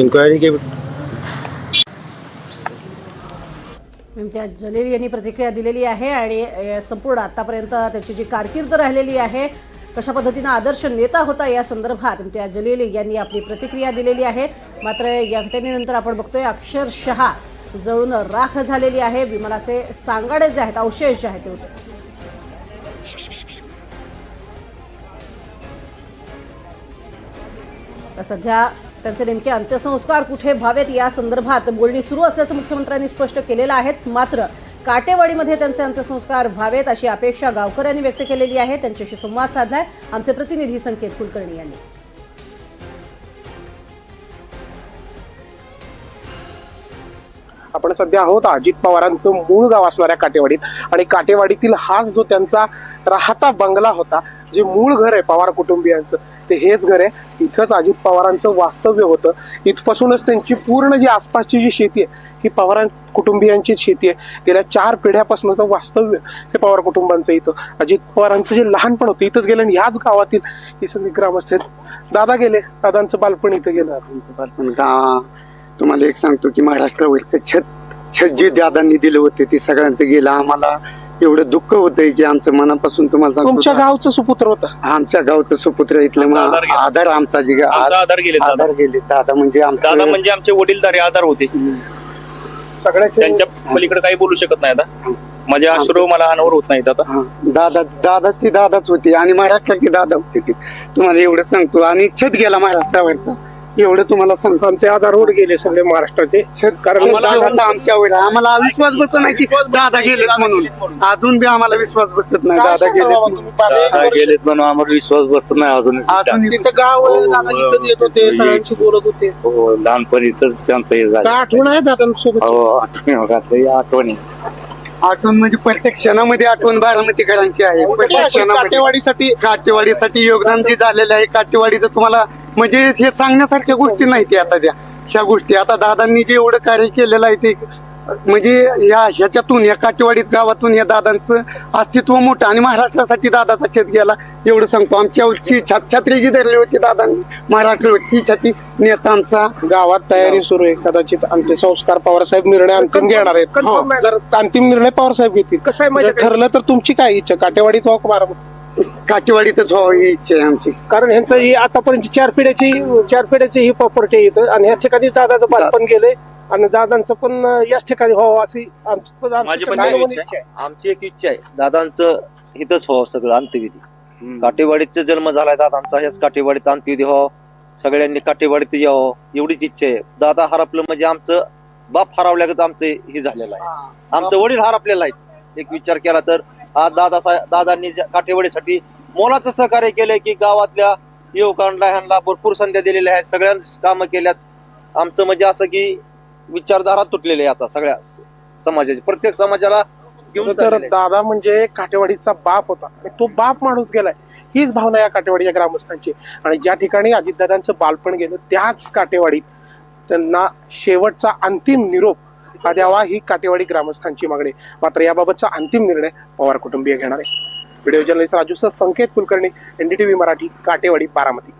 Inquiry के इम्तियाज जलील यांनी प्रतिक्रिया दिलेली आहे आणि संपूर्ण आतापर्यंत त्याची जी कारकीर्द राहिलेली आहे, कशा पद्धतीनं आदर्श नेता होता या संदर्भात इम्तियाज जलील यांनी आपली प्रतिक्रिया दिलेली आहे। मात्र या घटनेनंतर आपण बघतोय अक्षरशः जळून राख झालेली आहे। विमानाचे सांगाडे जे आहेत, अवशेष जे आहेत ते सध्या त्यांचे नेमके अंत्यसंस्कार कुठे व्हावेत या संदर्भात बोलणी सुरू असल्याचं मुख्यमंत्र्यांनी स्पष्ट केलेलं आहेच। मात्र काटेवाडीमध्ये त्यांचे अंत्यसंस्कार व्हावेत अशी अपेक्षा गावकऱ्यांनी व्यक्त केलेली आहे। त्यांच्याशी संवाद साधलाय आमचे प्रतिनिधी संकेत कुलकर्णी यांनी। आपण सध्या आहोत अजित पवारांचं मूळ गाव असणाऱ्या काटेवाडीत आणि काटेवाडीतील हाच जो त्यांचा राहता बंगला होता, जे मूळ घर आहे पवार कुटुंबियांचं, ते हेच घर आहे। इथंच अजित पवारांचं वास्तव्य होतं। इथपासूनच त्यांची पूर्ण जी आसपासची जी शेती आहे ही पवार कुटुंबियांची शेती आहे। गेल्या 4 पिढ्यापासूनचं वास्तव्य हे पवार कुटुंबांचं इथं। अजित पवारांचं जे लहानपण होतं इथंच गेलं आणि याच गावातील ही सगळी ग्रामस्थ आहेत। दादा गेले, दादांचं बालपण इथं गेलं। बालपण तुम्हाला एक सांगतो की महाराष्ट्रावरचं छत जे दादांनी दिलं होते ते सगळ्यांचं गेलं। आम्हाला एवढं दुःख होतंय की आमचं मनापासून तुम्हाला सांगतो, तुमच्या गावचं सुपुत्र होतं, आमच्या गावचं सुपुत्र इथलं आधार आमचा जे आधार गेले दादा म्हणजे आमचे वडीलधारे आधार होते। सगळ्याच्या त्यांच्या पलीकडे काही बोलू शकत नाही आता। माझे अश्रू मला अनावर होत नाहीत आता। दादा ती दादाच होती आणि महाराष्ट्राची दादा होती ती, तुम्हाला एवढं सांगतो। आणि छत गेला महाराष्ट्रावरचा, एवढं तुम्हाला सांगतो। आमचे आधारवर गेले सगळे महाराष्ट्राचे, कारण आमच्यावर आम्हाला विश्वास बसत नाही की दादा गेलेत म्हणून। अजून बी आम्हाला विश्वास बसत नाही दादा गेलेत म्हणून आम्हाला विश्वास बसत नाही अजून। तिथं गाव दादा इथंच येत होते, सगळ्यांशी बोलत होते। हो, लहानपणीच त्यांचं हे झालं। आठवण आहे दादांसोबत? हो, आठवणी आठवण म्हणजे प्रत्येक क्षणामध्ये आठवण बारामतीकरांची आहे। प्रत्येक क्षणामध्ये काटेवाडीसाठी योगदान जे झालेलं आहे, काटेवाडीचं तुम्हाला म्हणजे हे सांगण्यासारख्या गोष्टी नाही ते आता ह्या गोष्टी। आता दादांनी जे एवढं कार्य केलेलं आहे ते म्हणजे ह्याच्यातून या काटेवाडीत गावातून या दादांचं अस्तित्व मोठं आणि महाराष्ट्रासाठी दादाचा छत गेला एवढं सांगतो। आमच्यावरची छत्री जी धरली होती दादांनी महाराष्ट्रावरती छत्री नेता आमचा। गावात तयारी सुरू आहे, कदाचित अंत्यसंस्कार पवार साहेब निर्णय अंतिम घेणार आहेत। जर अंतिम निर्णय पवार साहेब घेतील, कसं आहे म्हणजे ठरलं तर तुमची काय इच्छा, काटेवाडीत व्हावं बारामती? काटेवाडीतच व्हावं ही इच्छा आहे आमची, कारण ह्यांचं ही आतापर्यंत 4 पिढ्याची ही प्रॉपर्टी आहे इथं आणि ह्या ठिकाणी दादाचं बालपण गेले आणि दादांचं पण याच ठिकाणी व्हावं अशी माझी पण इच्छा आहे। आमची एक इच्छा आहे, दादांचं इथंच व्हावं सगळं अंत्यविधी। काटेवाडीचा जन्म झालाय दादांचा, ह्याच काटेवाडीत अंत्यविधी व्हावं, सगळ्यांनी काटेवाडीत यावं एवढीच इच्छा आहे। दादा हरपलं म्हणजे आमचं बाप हरवल्यागत आमचं हे झालेलं आहे, आमचं वडील हरपलेलं आहे। एक विचार केला तर आज दादांनी काटेवाडीसाठी मोलाचं सहकार्य केलंय की गावातल्या युवकांना ह्यांना भरपूर संध्या दिलेल्या आहेत, सगळ्यांनी कामं केल्यात। आमचं म्हणजे असं की विचारधारा तुटलेली आहे आता सगळ्या समाजाची, प्रत्येक समाजाला घेऊन। तर दादा म्हणजे काटेवाडीचा बाप होता, तो बाप माणूस गेलाय हीच भावना या काटेवाडीच्या ग्रामस्थांची। आणि ज्या ठिकाणी अजितदादांचं बालपण गेलं त्याच काटेवाडीत त्यांना शेवटचा अंतिम निरोप हा द्यावा ही काटेवाडी ग्रामस्थांची मागणी। मात्र याबाबतचा अंतिम निर्णय पवार कुटुंबीय घेणार आहे। व्हिडिओ जर्नलिस्ट राजूसह संकेत कुलकर्णी, NDTV मराठी, काटेवाडी, बारामती।